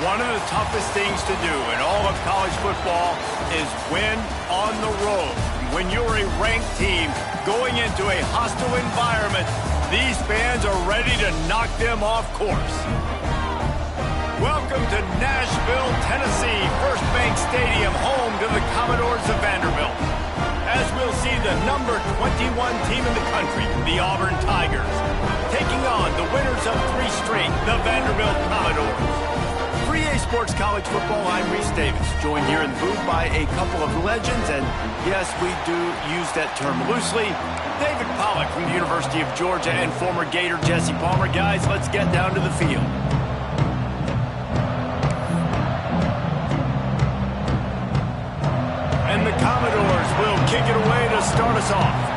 One of the toughest things to do in all of college football is win on the road. When you're a ranked team going into a hostile environment, these fans are ready to knock them off course. Welcome to Nashville, Tennessee, First Bank Stadium, home to the Commodores of Vanderbilt. As we'll see the number 21 team in the country, the Auburn Tigers, taking on the winners of 3 straight, the Vanderbilt Commodores. For EA Sports College Football, I'm Reese Davis, joined here in the booth by a couple of legends, and yes, we do use that term loosely. David Pollack from the University of Georgia and former Gator Jesse Palmer. Guys, let's get down to the field. And the Commodores will kick it away to start us off.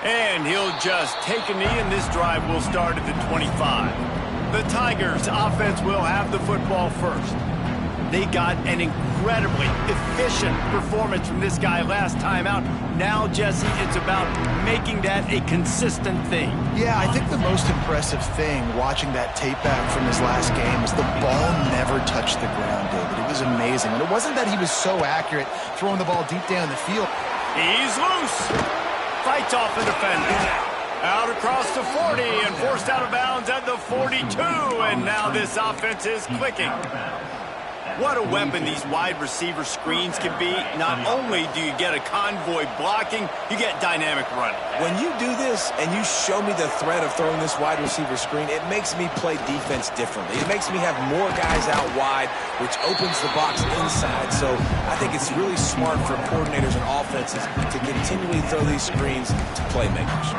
And he'll just take a knee, and this drive will start at the 25. The Tigers' offense will have the football first. They got an incredibly efficient performance from this guy last time out. Now, Jesse, it's about making that a consistent thing. Yeah, I think the most impressive thing watching that tape back from his last game is the ball never touched the ground, David. It was amazing. And it wasn't that he was so accurate throwing the ball deep down the field. He's loose. Fights off the defender. Out across the 40 and forced out of bounds at the 42. And now this offense is clicking. What a weapon these wide receiver screens can be. Not only do you get a convoy blocking, you get dynamic running. When you do this and you show me the threat of throwing this wide receiver screen, it makes me play defense differently. It makes me have more guys out wide, which opens the box inside. So I think it's really smart for coordinators and offenses to continually throw these screens to playmakers.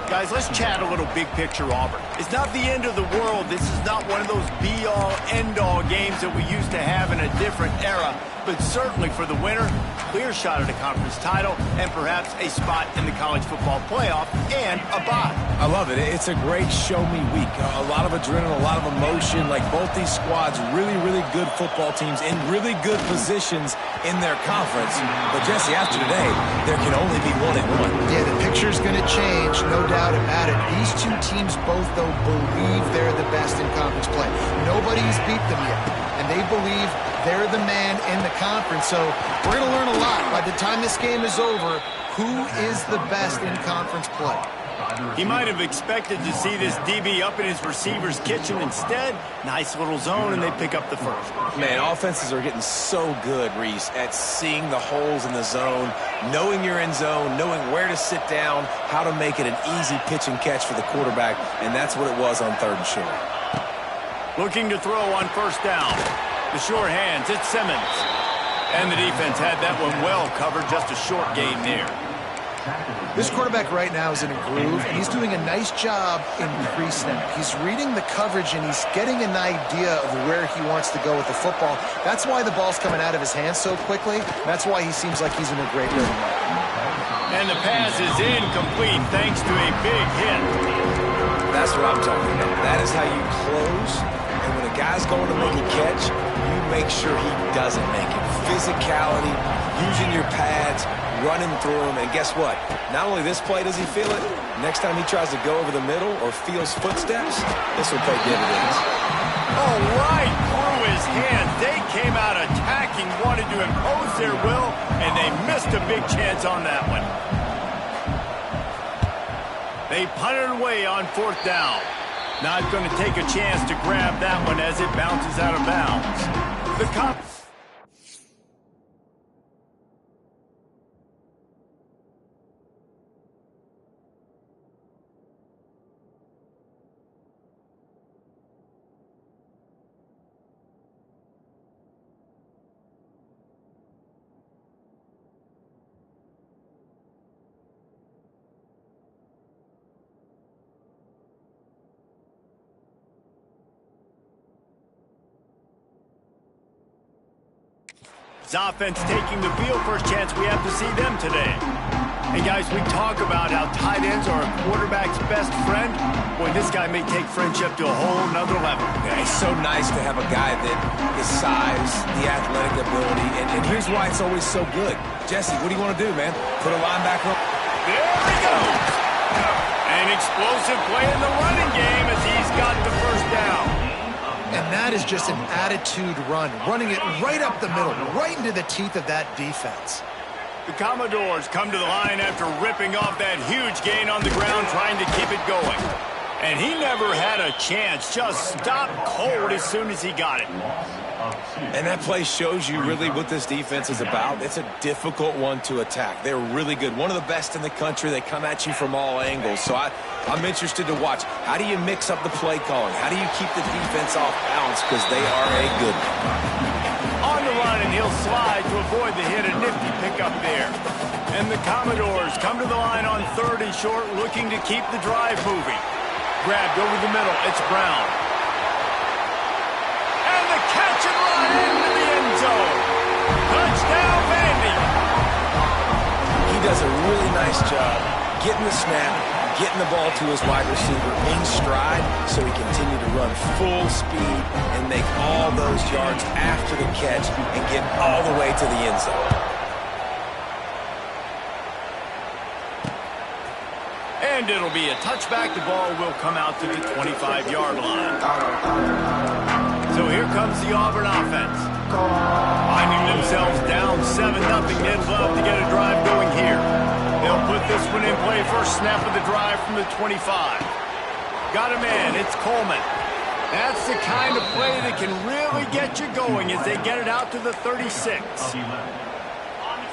Guys, let's chat a little big picture Auburn. It's not the end of the world. This is not one of those be-all, end-all games that we used to have in a different era. But certainly for the winner, clear shot at a conference title and perhaps a spot in the college football playoff and a bye. I love it. It's a great show-me week. A lot of adrenaline, a lot of emotion. Like both these squads, really, really good football teams in really good positions in their conference. But Jesse, after today, there can only be one and one. Yeah, the picture's going to change, no doubt about it. These two teams both, though, believe they're the best in conference play. Nobody's beat them yet, and they believe they're the man in the conference. So we're going to learn a lot. By the time this game is over, who is the best in conference play? He might have expected to see this DB up in his receiver's kitchen. Instead, nice little zone, and they pick up the first. Man, offenses are getting so good, Reese, at seeing the holes in the zone, knowing you're in zone, knowing where to sit down, how to make it an easy pitch and catch for the quarterback, and that's what it was on 3rd and short. Looking to throw on 1st down. The sure hands, it's Simmons. And the defense had that one well covered, just a short gain there. This quarterback right now is in a groove, and he's doing a nice job in pre-snap. He's reading the coverage, and he's getting an idea of where he wants to go with the football. That's why the ball's coming out of his hands so quickly. That's why he seems like he's in a great rhythm. And the pass is incomplete thanks to a big hit. That's what I'm talking about. That is how you close, and when a guy's going to make a catch, you make sure he doesn't make it. Physicality, using your pads, running through him, and guess what? Not only this play does he feel it, next time he tries to go over the middle or feels footsteps, this will pay dividends. Oh, right through his hand. They came out attacking, wanted to impose their will, and they missed a big chance on that one. They punted away on 4th down. Not going to take a chance to grab that one as it bounces out of bounds. The His offense taking the field. First chance we have to see them today. Hey, guys, we talk about how tight ends are a quarterback's best friend. Boy, this guy may take friendship to a whole nother level. Yeah, it's so nice to have a guy that his size, the athletic ability, and here's why it's always so good. Jesse, what do you want to do, man? Put a linebacker on? There we go! explosive play in the running game as he's got the first down. And that is just an attitude run, running it right up the middle, right into the teeth of that defense. The Commodores come to the line after ripping off that huge gain on the ground, trying to keep it going. And he never had a chance, just stopped cold as soon as he got it. And that play shows you really what this defense is about. It's a difficult one to attack. They're really good. One of the best in the country. They come at you from all angles. So I'm interested to watch. How do you mix up the play calling? How do you keep the defense off balance? Because they are a good one. On the run, and he'll slide to avoid the hit. A nifty pickup there. And the Commodores come to the line on 3rd and short, looking to keep the drive moving. Grabbed over the middle. It's Brown. And the catch and run into the end zone. Touchdown, Vandy. He does a really nice job getting the snap, getting the ball to his wide receiver in stride so he continued to run full speed and make all those yards after the catch and get all the way to the end zone. And it'll be a touchback. The ball will come out to the 25-yard line. So here comes the Auburn offense. Finding themselves down 7-0. They'd love to get a drive going here. They'll put this one in play. First snap of the drive from the 25. Got a man. It's Coleman. That's the kind of play that can really get you going as they get it out to the 36.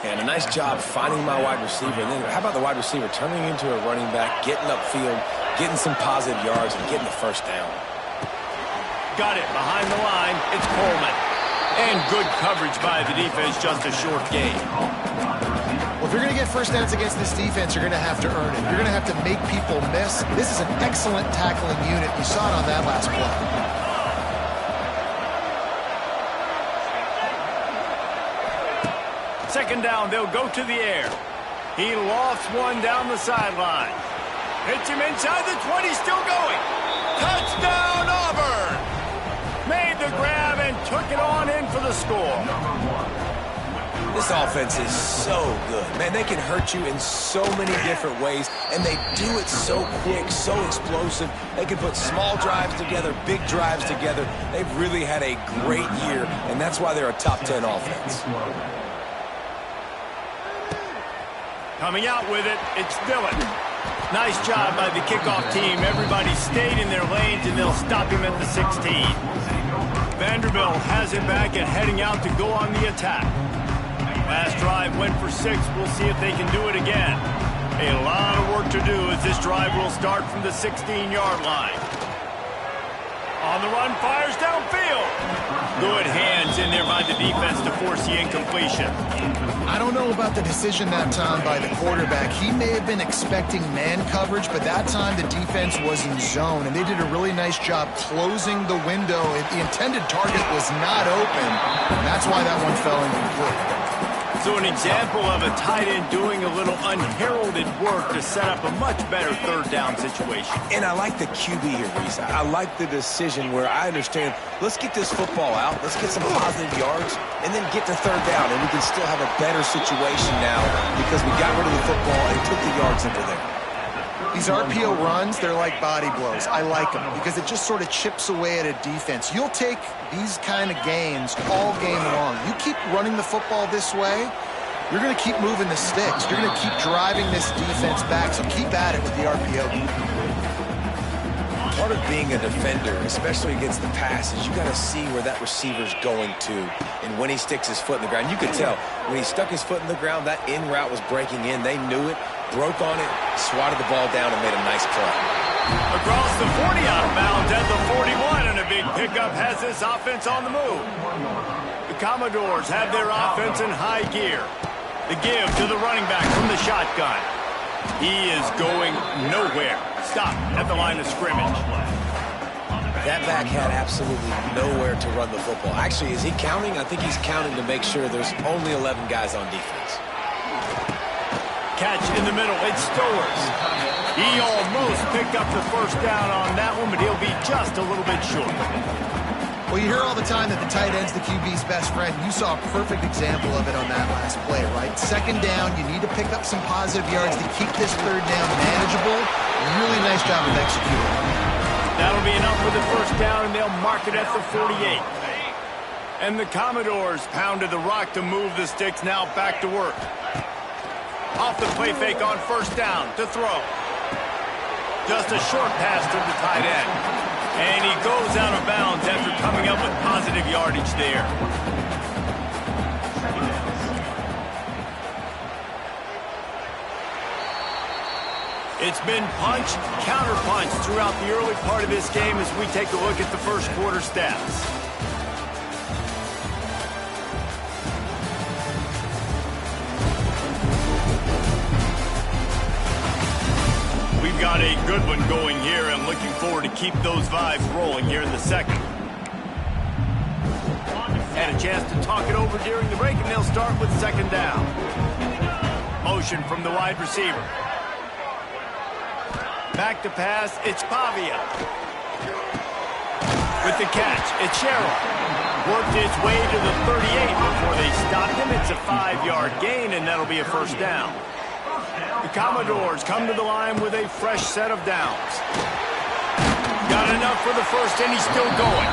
And a nice job finding my wide receiver. And then how about the wide receiver turning into a running back, getting upfield, getting some positive yards, and getting the first down. Got it behind the line. It's Coleman. And good coverage by the defense, just a short gain. Well, if you're going to get first downs against this defense, you're going to have to earn it. You're going to have to make people miss. This is an excellent tackling unit. You saw it on that last play. Second down, they'll go to the air. He lofts one down the sideline. Hits him inside the 20, still going. Touchdown, Auburn! Made the grab and took it on in for the score. This offense is so good. Man, they can hurt you in so many different ways, and they do it so quick, so explosive. They can put small drives together, big drives together. They've really had a great year, and that's why they're a top 10 offense. Coming out with it, it's Dillon. Nice job by the kickoff team. Everybody stayed in their lanes, and they'll stop him at the 16. Vanderbilt has it back and heading out to go on the attack. Last drive went for 6. We'll see if they can do it again. A lot of work to do as this drive will start from the 16-yard line. On the run, fires downfield. Good hands in there by the defense to force the incompletion. I don't know about the decision that time by the quarterback. He may have been expecting man coverage, but that time the defense was in zone, and they did a really nice job closing the window. The intended target was not open. That's why that one fell incomplete. So an example of a tight end doing a little unheralded work to set up a much better third down situation. And I like the QB here, Reese. I like the decision where I understand, let's get this football out, let's get some positive yards, and then get to third down, and we can still have a better situation now because we got rid of the football and took the yards into there. These RPO runs, they're like body blows. I like them because it just sort of chips away at a defense. You'll take these kind of gains all game long. You keep running the football this way, you're going to keep moving the sticks. You're going to keep driving this defense back, so keep at it with the RPO. Part of being a defender, especially against the pass, is you got to see where that receiver's going to and when he sticks his foot in the ground. You could tell when he stuck his foot in the ground, that in route was breaking in. They knew it, broke on it, swatted the ball down, and made a nice play. Across the 40 out of bounds at the 41, and a big pickup has this offense on the move. The Commodores have their offense in high gear. The give to the running back from the shotgun. He is going nowhere. Stop at the line of scrimmage. That back had absolutely nowhere to run the football. Actually, is he counting? I think he's counting to make sure there's only 11 guys on defense. Catch in the middle. It's Stowers. He almost picked up the first down on that one, but he'll be just a little bit short. Well, you hear all the time that the tight end's the QB's best friend. You saw a perfect example of it on that last play, right? Second down, you need to pick up some positive yards to keep this third down manageable. Really nice job of executing. That'll be enough for the first down, and they'll mark it at the 48. And the Commodores pounded the rock to move the sticks, now back to work. Off the play fake on first down to throw. Just a short pass to the tight end. And he goes out of bounds after coming up with positive yardage there. It's been punch, counter punch throughout the early part of this game as we take a look at the first quarter stats. We've got a good one going here. I'm looking forward to keep those vibes rolling here in the second. Had a chance to talk it over during the break, and they'll start with second down. Motion from the wide receiver. Back to pass, it's Pavia. With the catch, it's Sherrill. Worked its way to the 38 before they stopped him. It's a 5-yard gain, and that'll be a first down. The Commodores come to the line with a fresh set of downs. Got enough for the first, and he's still going.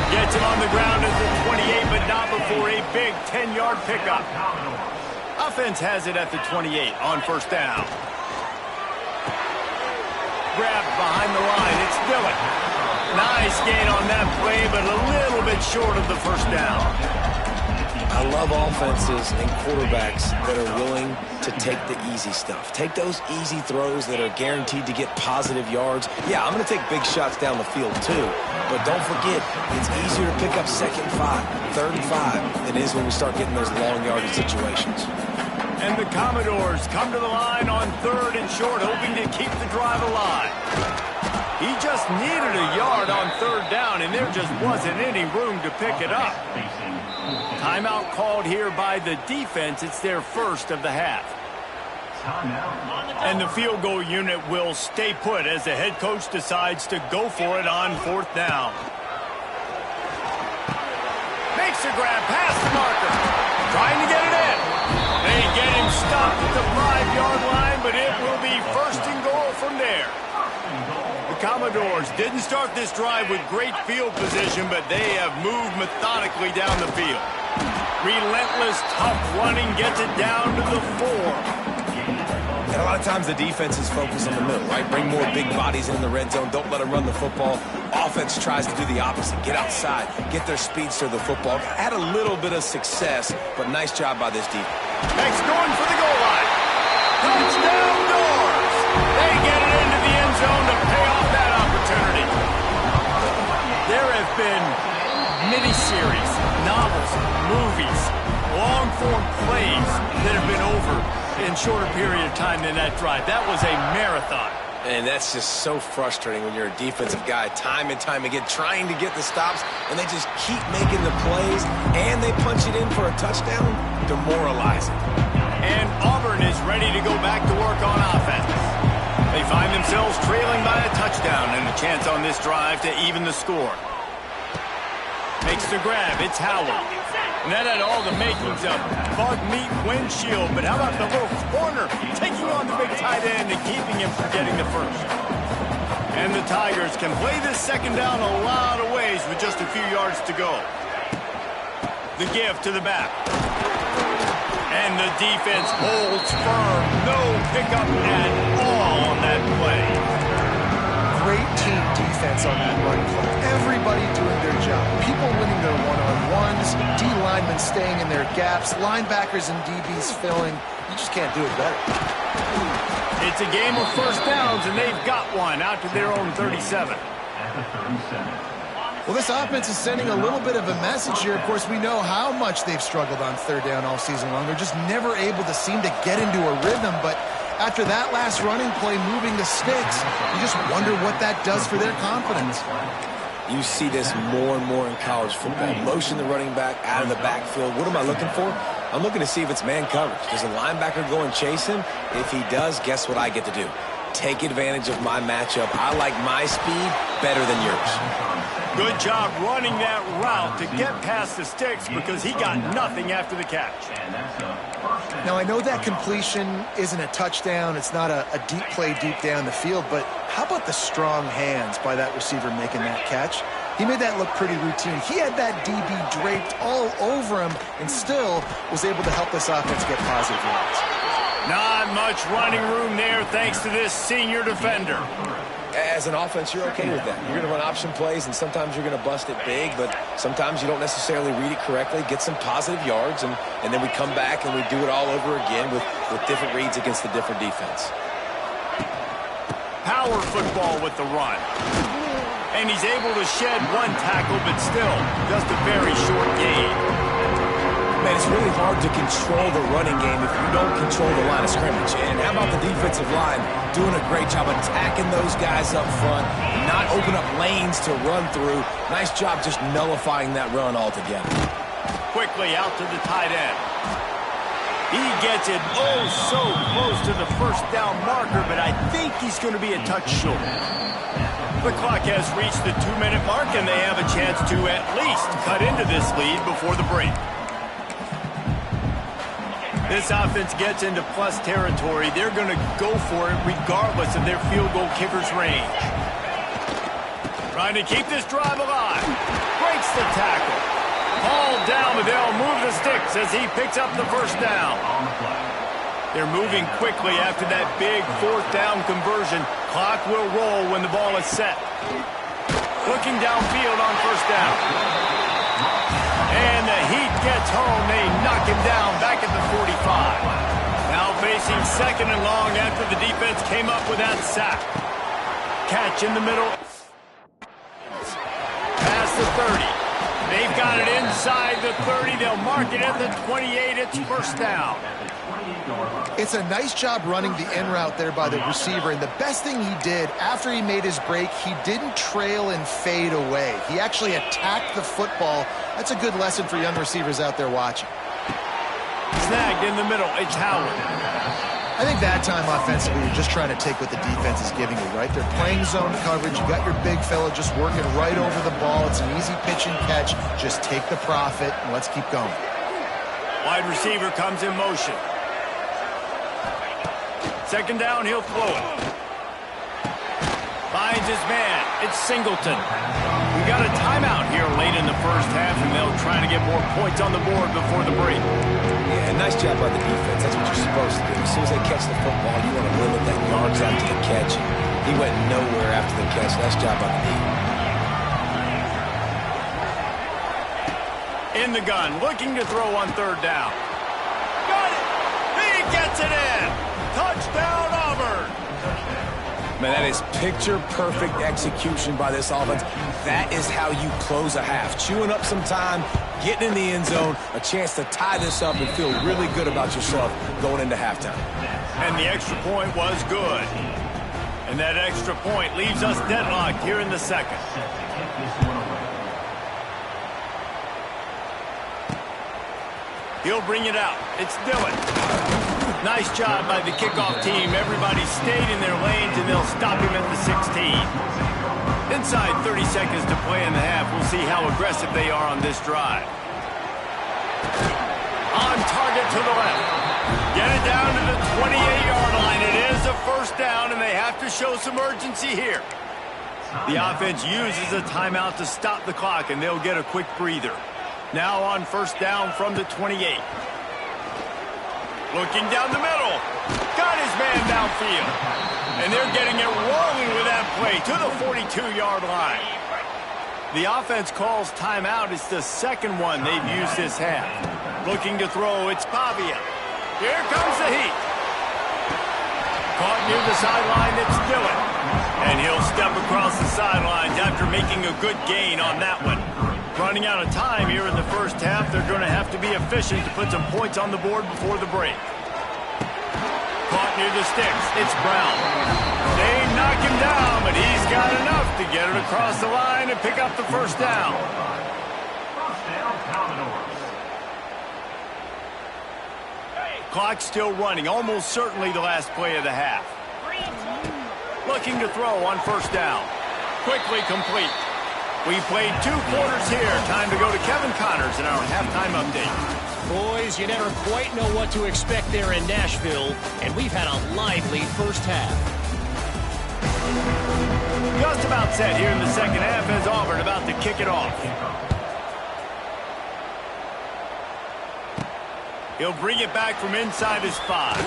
Gets him on the ground at the 28, but not before a big 10-yard pickup. Offense has it at the 28 on first down. Grab behind the line, it's Dillon. Nice gain on that play, but a little bit short of the first down. I love offenses and quarterbacks that are willing to take the easy stuff. Take those easy throws that are guaranteed to get positive yards. Yeah, I'm going to take big shots down the field too, but don't forget, it's easier to pick up second and 5, third and 5 than it is when we start getting those long yardage situations. And the Commodores come to the line on third and short, hoping to keep the drive alive. He just needed a yard on third down, and there just wasn't any room to pick it up. Timeout called here by the defense. It's their first of the half. And the field goal unit will stay put as the head coach decides to go for it on fourth down. Makes a grab past the marker. Trying to get it in. They get him stopped at the 5-yard line, but it will be first and goal from there. The Commodores didn't start this drive with great field position, but they have moved methodically down the field. Relentless, tough running gets it down to the 4. And a lot of times the defense is focused on the middle, right? Bring more big bodies in the red zone. Don't let them run the football. Offense tries to do the opposite. Get outside. Get their speedster the football. Had a little bit of success, but nice job by this defense. Next going for the goal line. Touchdown Doors. They get it into the end zone to pay off that opportunity. There have been miniseries, novels, movies, long-form plays that have been over in shorter period of time than that drive. That was a marathon. And that's just so frustrating when you're a defensive guy, time and time again, trying to get the stops, and they just keep making the plays, and they punch it in for a touchdown. Demoralizing. And Auburn is ready to go back to work on offense. They find themselves trailing by a touchdown and a chance on this drive to even the score. Makes the grab. It's Howard. And that had all the makings of bug meat windshield. But how about the little corner taking on the big tight end and keeping him from getting the first? And the Tigers can play this second down a lot of ways with just a few yards to go. The give to the back. And the defense holds firm. No pickup at all on that play. Great team defense on that run play. Everybody doing their job. People winning their one-on-ones, D-linemen staying in their gaps, linebackers and DBs filling. You just can't do it better. It's a game of first downs, and they've got one out to their own 37. Well, this offense is sending a little bit of a message here. Of course, we know how much they've struggled on third down all season long. They're just never able to seem to get into a rhythm, but after that last running play moving the sticks, you just wonder what that does for their confidence. You see this more and more in college football. Motion the running back out of the backfield. What am I looking for? I'm looking to see if it's man coverage. Does a linebacker go and chase him? If he does, guess what I get to do? Take advantage of my matchup. I like my speed better than yours. Good job running that route to get past the sticks because he got nothing after the catch. Now, I know that completion isn't a touchdown. It's not a deep play deep down the field, but how about the strong hands by that receiver making that catch? He made that look pretty routine. He had that DB draped all over him and still was able to help this offense get positive yards. Not much running room there thanks to this senior defender. As an offense, you're okay with that. You're going to run option plays, and sometimes you're going to bust it big, but sometimes you don't necessarily read it correctly, get some positive yards, and then we come back and we do it all over again with different reads against the different defense. Power football with the run. And he's able to shed one tackle, but still just a very short gain. Man, it's really hard to control the running game if you don't control the line of scrimmage. And how about the defensive line doing a great job attacking those guys up front, not open up lanes to run through. Nice job just nullifying that run altogether. Quickly out to the tight end. He gets it oh so close to the first down marker, but I think he's going to be a touch short. The clock has reached the 2-minute mark, and they have a chance to at least cut into this lead before the break. This offense gets into plus territory. They're going to go for it regardless of their field goal kicker's range. Trying to keep this drive alive. Breaks the tackle. Hauled down, but they'll move the sticks as he picks up the first down. They're moving quickly after that big fourth down conversion. Clock will roll when the ball is set. Looking downfield on first down. And the Heat gets home. They knock him down back at the 45. Now facing second and long after the defense came up with that sack. Catch in the middle. Past the 30. They've got it inside the 30. They'll mark it at the 28. It's first down. It's a nice job running the in route there by the receiver, and the best thing he did after he made his break, he didn't trail and fade away. He actually attacked the football. That's a good lesson for young receivers out there watching. Snagged in the middle. It's Howard. I think that time offensively, you're just trying to take what the defense is giving you, right? They're playing zone coverage. You got your big fella just working right over the ball. It's an easy pitch and catch. Just take the profit, and let's keep going. Wide receiver comes in motion. Second down, he'll throw it. Finds his man. It's Singleton. We got a timeout here late in the first half, and they'll try to get more points on the board before the break. Yeah, nice job by the defense. That's what you're supposed to do. As soon as they catch the football, you want to limit that yards after the catch. He went nowhere after the catch. Nice job by the D. In the gun, looking to throw on third down. Got it! He gets it in! Touchdown, Auburn! Man, that is picture-perfect execution by this offense. That is how you close a half. Chewing up some time, getting in the end zone, a chance to tie this up and feel really good about yourself going into halftime. And the extra point was good. And that extra point leaves us deadlocked here in the second. He'll bring it out. It's Dillon. Nice job by the kickoff team. Everybody stayed in their lanes, and they'll stop him at the 16. Inside 30 seconds to play in the half. We'll see how aggressive they are on this drive. On target to the left. Get it down to the 28-yard line. It is a first down, and they have to show some urgency here. The offense uses a timeout to stop the clock, and they'll get a quick breather. Now on first down from the 28. Looking down the middle. Got his man downfield. And they're getting it rolling with that play to the 42-yard line. The offense calls timeout. It's the second one they've used this half. Looking to throw, it's Pavia. Here comes the Heat. Caught near the sideline, it's Dillon. And he'll step across the sidelines after making a good gain on that one. Running out of time here in the first half. They're going to have to be efficient to put some points on the board before the break. Caught near the sticks. It's Brown. They knock him down, but he's got enough to get it across the line and pick up the first down. Clock still running. Almost certainly the last play of the half. Looking to throw on first down. Quickly complete. We played 2 quarters here. Time to go to Kevin Connors in our halftime update. Boys, you never quite know what to expect there in Nashville, and we've had a lively first half. Just about set here in the second half as Auburn about to kick it off. He'll bring it back from inside his 5.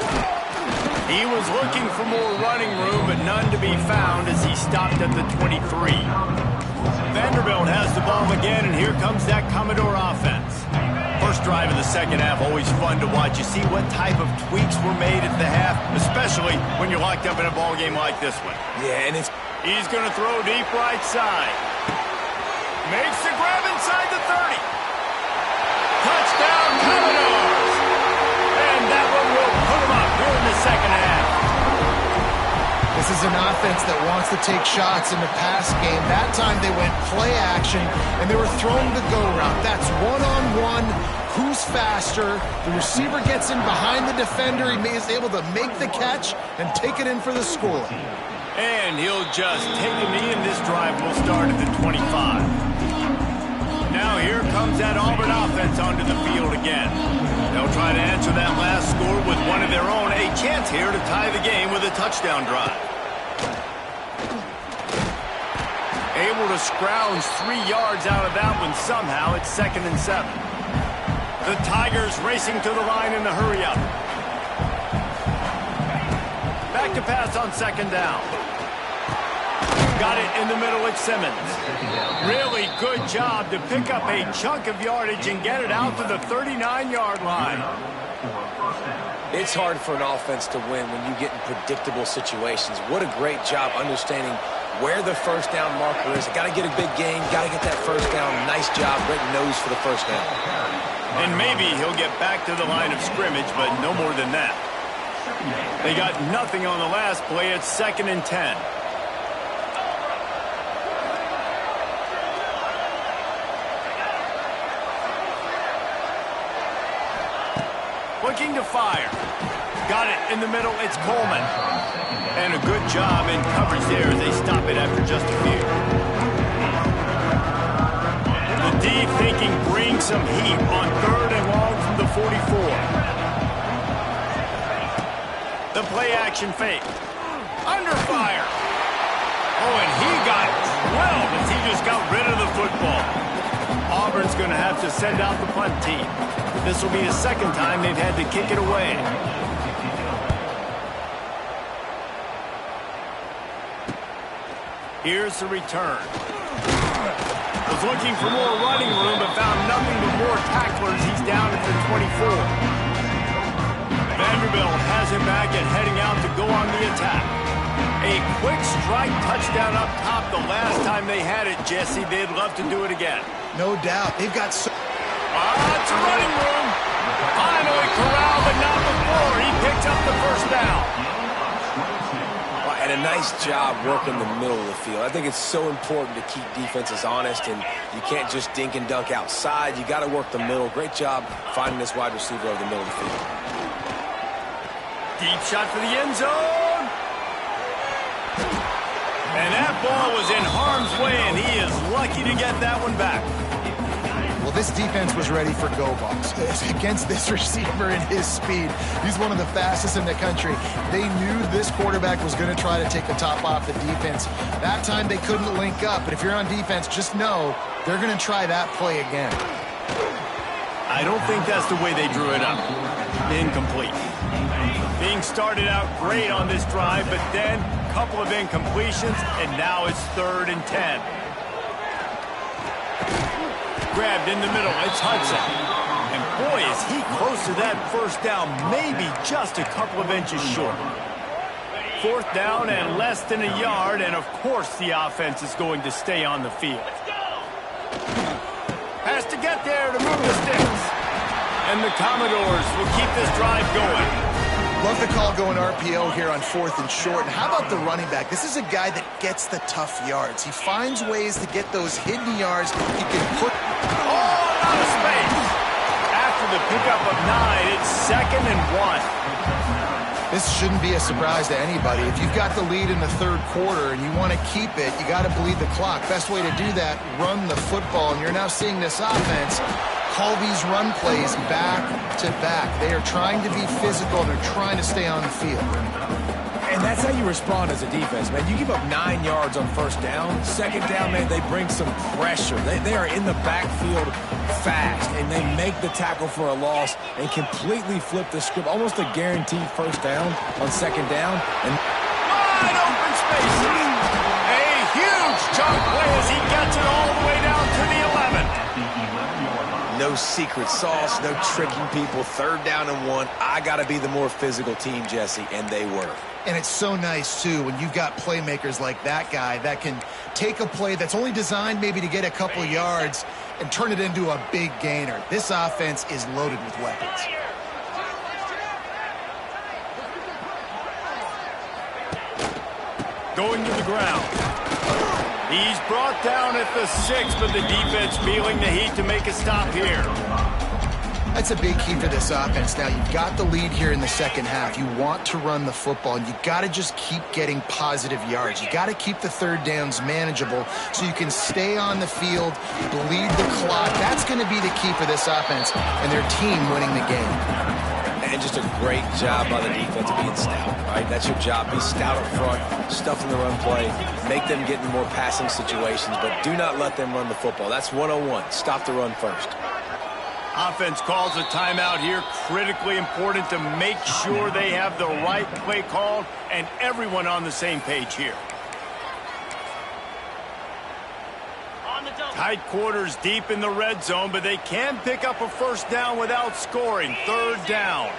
He was looking for more running room, but none to be found as he stopped at the 23. Vanderbilt has the ball again, and here comes that Commodore offense. First drive of the second half, always fun to watch. You see what type of tweaks were made at the half, especially when you're locked up in a ball game like this one. Yeah, and he's going to throw deep right side. Makes the grab inside the 30. Touchdown, Commodores! And that one will put him up here in the second half. This is an offense that wants to take shots in the pass game. That time they went play action, and they were throwing the go route. That's one-on-one. Who's faster? The receiver gets in behind the defender. He is able to make the catch and take it in for the score. And he'll just take a knee, and this drive will start at the 25. Now here comes that Auburn offense onto the field again. They'll try to answer that last score with one of their own. A chance here to tie the game with a touchdown drive. Able to scrounge 3 yards out of that one somehow. It's 2nd and 7. The Tigers racing to the line in the hurry-up. Back to pass on 2nd down. Got it in the middle at Simmons. Really good job to pick up a chunk of yardage and get it out to the 39-yard line. it's hard for an offense to win when you get in predictable situations. What a great job understanding where the first down marker is. Got to get a big gain, got to get that first down. Nice job, great nose for the first down. And maybe he'll get back to the line of scrimmage, but no more than that. They got nothing on the last play. It's 2nd and 10. Looking to fire. Got it in the middle. It's Coleman. And a good job in coverage there as they stop it after just a few. The D thinking bring some heat on 3rd and long from the 44. The play action fake. Under fire. Oh, and he got 12 as he just got rid of the football. Auburn's going to have to send out the punt team. This will be the second time they've had to kick it away. Here's the return. Was looking for more running room, but found nothing but more tacklers. He's down at the 24. Vanderbilt has him back and heading out to go on the attack. A quick strike touchdown up top the last time they had it, Jesse. They'd love to do it again. No doubt. They've got so... Lots of running room. Finally corralled, but not before. He picks up the first down. Well, and a nice job working the middle of the field. I think it's so important to keep defenses honest, and you can't just dink and dunk outside. You got to work the middle. Great job finding this wide receiver over the middle of the field. Deep shot for the end zone. And that ball was in harm's way, and he is lucky to get that one back. Well, this defense was ready for go balls against this receiver and his speed. He's one of the fastest in the country. They knew this quarterback was going to try to take the top off the defense. That time they couldn't link up, but if you're on defense, just know they're going to try that play again. I don't think that's the way they drew it up. Incomplete. Being started out great on this drive, but then a couple of incompletions, and now it's 3rd and 10. Grabbed in the middle, it's Hudson. And boy, is he close to that first down, maybe just a couple of inches short. 4th down and less than a yard, and of course the offense is going to stay on the field. Has to get there to move the sticks. And the Commodores will keep this drive going. Love the call going RPO here on 4th and short. And how about the running back? This is a guy that gets the tough yards. He finds ways to get those hidden yards. He can put... Oh, out of space. After the pickup of 9, it's 2nd and 1. This shouldn't be a surprise to anybody. If you've got the lead in the third quarter and you want to keep it, you got to bleed the clock. Best way to do that, run the football. And you're now seeing this offense call these run plays back to back. They are trying to be physical, and they're trying to stay on the field. And that's how you respond as a defense, man. You give up 9 yards on first down. Second down, man, they bring some pressure. They are in the backfield fast, and they make the tackle for a loss and completely flip the script. Almost a guaranteed first down on second down. And wide open spaces. A huge chunk play as he gets it all the way down to the 11. no secret sauce, no tricking people. Third down and 1. I got to be the more physical team, Jesse, and they were. And it's so nice, too, when you've got playmakers like that guy that can take a play that's only designed maybe to get a couple yards and turn it into a big gainer. This offense is loaded with weapons. Going to the ground. He's brought down at the 6, but the defense feeling the heat to make a stop here. That's a big key for this offense. Now, you've got the lead here in the second half. You want to run the football, and you've got to just keep getting positive yards. You got to keep the third downs manageable so you can stay on the field, bleed the clock. That's going to be the key for this offense and their team winning the game. And just a great job by the defense being stout, right? That's your job. Be stout up front, stuff in the run play, make them get in more passing situations, but do not let them run the football. That's 101. Stop the run first. Offense calls a timeout here. Critically important to make sure they have the right play called and everyone on the same page here. Tight quarters deep in the red zone, but they can pick up a first down without scoring. Third down.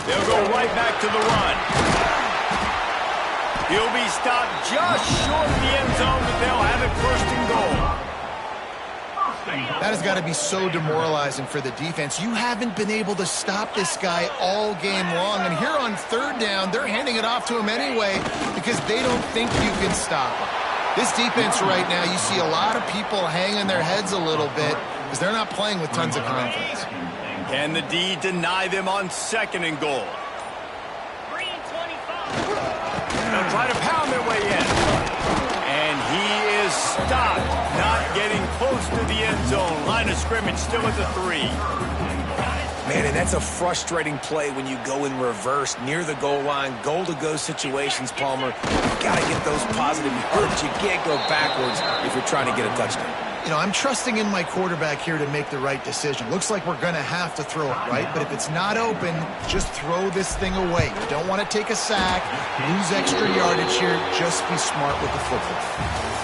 They'll go right back to the run. He'll be stopped just short of the end zone, but they'll have it first and goal. That has got to be so demoralizing for the defense. You haven't been able to stop this guy all game long. And here on third down, they're handing it off to him anyway because they don't think you can stop him. This defense right now, you see a lot of people hanging their heads a little bit because they're not playing with tons of confidence. Can the D deny them on second and goal? They'll try to pound their way in. And he is stopped, not getting close to the end zone. Line of scrimmage still at the 3. Man, and that's a frustrating play when you go in reverse near the goal line, goal-to-go situations, Palmer. You got to get those positive yards. You can't go backwards if you're trying to get a touchdown. You know, I'm trusting in my quarterback here to make the right decision. Looks like we're going to have to throw it, right? But if it's not open, just throw this thing away. You don't want to take a sack, lose extra yardage here. Just be smart with the football.